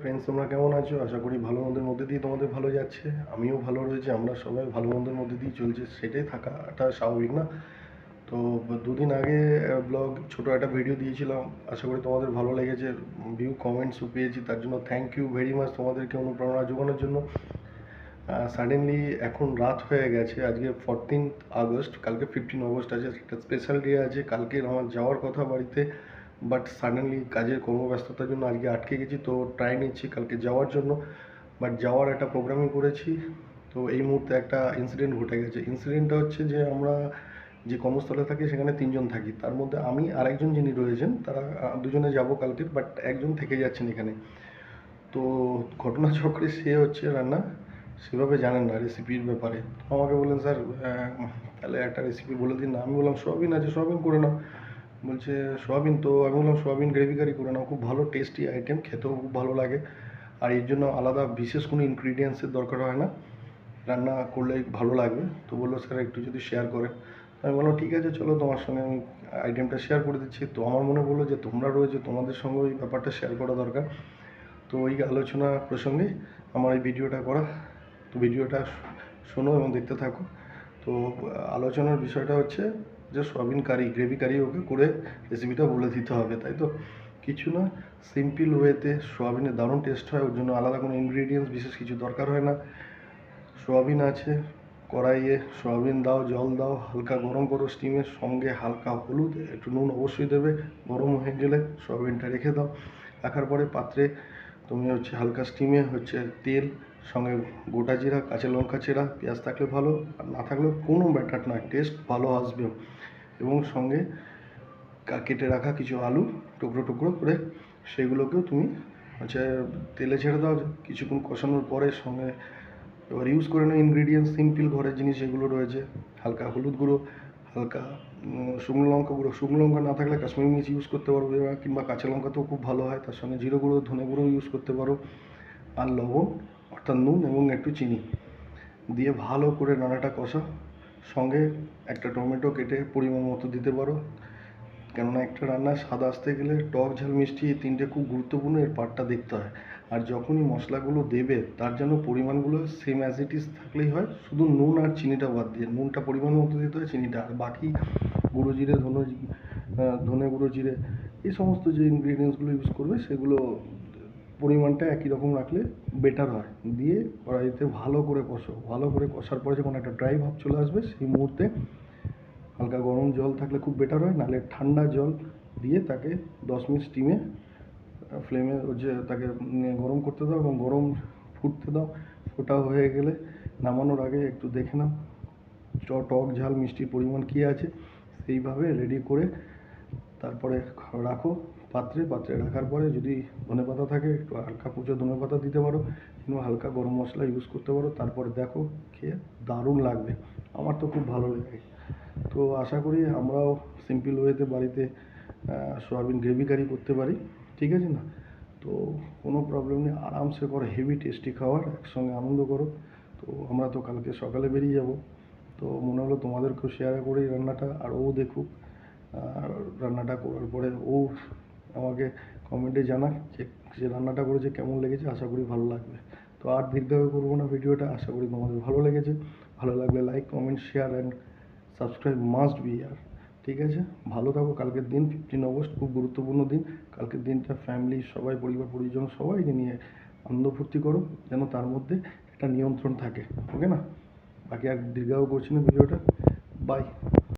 Friends, তোমরা কেমন আছো? আশা করি ভালো মন্দের মধ্যে দিয়ে তোমাদের ভালো যাচ্ছে। আমিও ভালো রয়েছি, আমরা সবাই ভালো মন্দের মধ্যে দিয়ে চলছে, সেটাই থাকাটা স্বাভাবিক না? তো দুদিন আগে ব্লগ ছোটো একটা ভিডিও দিয়েছিলাম, আশা করি তোমাদের ভালো লেগেছে। ভিউ কমেন্টসও পেয়েছি, তার জন্য থ্যাংক ইউ ভেরি মাচ তোমাদেরকে অনুপ্রেরণা যোগানোর জন্য। সাডেনলি এখন রাত হয়ে গেছে, আজকে 14th আগস্ট, কালকে 15 আগস্ট আছে, একটা স্পেশাল ডে আছে। কালকে আমার যাওয়ার কথা বাড়িতে, বাট সাডেনলি কাজের কর্মব্যস্ততার জন্য আজকে আটকে গেছি। তো ট্রাই নিচ্ছি কালকে যাওয়ার জন্য, বাট যাওয়ার একটা প্রোগ্রামিং করেছি। তো এই মুহূর্তে একটা ইনসিডেন্ট ঘটে গেছে। ইনসিডেন্টটা হচ্ছে যে আমরা যে কর্মস্থলে থাকি সেখানে 3জন থাকি, তার মধ্যে আমি আর একজন যিনি রয়েছেন, তারা দুজনে যাব কালকে, বাট একজন থেকে যাচ্ছেন এখানে। তো ঘটনাচক্রে সে হচ্ছে রান্না সেভাবে জানেন না রেসিপির ব্যাপারে। তো আমাকে বললেন, স্যার তাহলে একটা রেসিপি বলে দিন না। আমি বললাম সোয়াবিন আছে, সোয়াবিন করে নাও। বলছে সোয়াবিন? তো আমি বললাম সোয়াবিন গ্রেভি কারি করে নাও, খুব ভালো টেস্টি আইটেম, খেতেও খুব ভালো লাগে, আর এর জন্য আলাদা বিশেষ কোনো ইনগ্রিডিয়েন্টসের দরকার হয় না, রান্না করলে ভালো লাগবে। তো বললো স্যার একটু যদি শেয়ার করেন। আমি বললাম ঠিক আছে, চলো তোমার সঙ্গে আমি আইটেমটা শেয়ার করে দিচ্ছি। তো আমার মনে পড়লো যে তোমরা রয়েছে, তোমাদের সঙ্গে ওই ব্যাপারটা শেয়ার করা দরকার। তো ওই আলোচনা প্রসঙ্গে আমার এই ভিডিওটা করা। তো ভিডিওটা শোনো এবং দেখতে থাকো। তো আলোচনার বিষয়টা হচ্ছে যে সোয়াবিন কারি, গ্রেভি কারি ওকে করে রেসিপিটা বলে দিতে হবে, তাই তো? কিছু না, সিম্পল ওয়েতে সোয়াবিনের দারুণ টেস্ট হয়, ওর জন্য আলাদা কোনো ইনগ্রিডিয়েন্টস বিশেষ কিছু দরকার হয় না। সোয়াবিন আছে, কড়াইয়ে সোয়াবিন দাও, জল দাও, হালকা গরম করো স্টিমের সঙ্গে, হালকা হলুদ, একটু নুন অবশ্যই দেবে। গরম হয়ে গেলে সোয়াবিনটা রেখে দাও। রাখার পরে পাত্রে তুমি হচ্ছে হালকা স্টিমে হচ্ছে তেল, সঙ্গে গোটা জিরা, কাঁচা লঙ্কা চেরা, পেঁয়াজ থাকলে ভালো, আর না থাকলেও কোনো ব্যাটার না, টেস্ট ভালো আসবে। এবং সঙ্গে কেটে রাখা কিছু আলু টুকরো টুকরো করে, সেগুলোকেও তুমি হচ্ছে তেলে ছেড়ে দাও। কিছুক্ষণ কষানোর পরে সঙ্গে এবার ইউজ করে নাও ইনগ্রিডিয়েন্টস, সিম্পল ঘরের জিনিস যেগুলো রয়েছে। হালকা হলুদ গুঁড়ো, হালকা শুকনো লঙ্কা গুঁড়ো, শুকনো লঙ্কা না থাকলে কাশ্মীরি মির্চ ইউজ করতে পারো, কিংবা কাঁচা লঙ্কাতেও খুব ভালো হয়। তার সঙ্গে জিরে গুঁড়ো, ধনে গুঁড়ো ইউজ করতে পারো, আর লবণ অর্থাৎ নুন এবং একটু চিনি দিয়ে ভালো করে রান্নাটা কষা। সঙ্গে একটা টমেটো কেটে পরিমাণ মতো দিতে পারো, কেননা একটা রান্নায় স্বাদ আসতে গেলে টক, ঝাল, মিষ্টি এই তিনটে খুব গুরুত্বপূর্ণ, এর পার্টটা দেখতে হয়। আর যখনই মশলাগুলো দেবে তার যেন পরিমাণগুলো সেম অ্যাজ ইট ইজ থাকলেই হয়, শুধু নুন আর চিনিটা বাদ দিয়ে। নুনটা পরিমাণ মতো দিতে হয়, চিনিটা, আর বাকি গুঁড়ো জিরে, ধনে গুঁড়ো, জিরে, এই সমস্ত যে ইনগ্রিডিয়েন্টসগুলো ইউজ করবে সেগুলো পরিমাণটা একই রকম রাখলে বেটার হয়। দিয়ে কড়াইতে ভালো করে কষো, ভালো করে কষার পরে যখন একটা ড্রাই ভাব চলে আসবে, সেই মুহূর্তে হালকা গরম জল থাকলে খুব বেটার হয়, নাহলে ঠান্ডা জল দিয়ে তাকে 10 মিনিট স্টিমে ফ্লেমে যে তাকে গরম করতে দাও এবং গরম ফুটতে দাও। ফোটা হয়ে গেলে নামানোর আগে একটু দেখে নাও টক, ঝাল, মিষ্টির পরিমাণ কী আছে, সেইভাবে রেডি করে তারপরে রাখো পাত্রে। পাত্রে রাখার পরে যদি ধনেপাতা থাকে একটু হালকা কুচো ধনেপাতা দিতে পারো, কিংবা হালকা গরম মশলা ইউজ করতে পারো। তারপরে দেখো, খেয়ে দারুণ লাগবে, আমার তো খুব ভালো লাগে। তো আশা করি আমরাও সিম্পল ওয়েতে বাড়িতে সোয়াবিন গ্রেভি কারি করতে পারি, ঠিক আছে না? তো কোনো প্রবলেম নেই, আরামসে করো, হেভি টেস্টি খাবার, একসঙ্গে আনন্দ করো। তো আমরা তো কালকে সকালে বেরিয়ে যাব, তো মনে হলো তোমাদেরকেও শেয়ার করি রান্নাটা, আর ও দেখুক। রান্নাটা করার পরে ও আমাকে কমেন্টে জানাক যে রান্নাটা করেছে কেমন লেগেছে, আশা করি ভালো লাগবে। তো আর দীর্ঘায়ু করবো না ভিডিওটা, আশা করি তোমাদের ভালো লেগেছে। ভালো লাগলে like, comment, share and subscribe must be আর, ঠিক আছে? ভালো থাকো। কালকের দিন 15 আগস্ট খুব গুরুত্বপূর্ণ দিন। কালকের দিনটা ফ্যামিলি সবাই, পরিবার পরিজন সবাইকে নিয়ে আনন্দ ফুর্তি করো, যেন তার মধ্যে একটা নিয়ন্ত্রণ থাকে, ওকে না? বাকি আর দীর্ঘায়ু করছি না ভিডিওটা। বাই।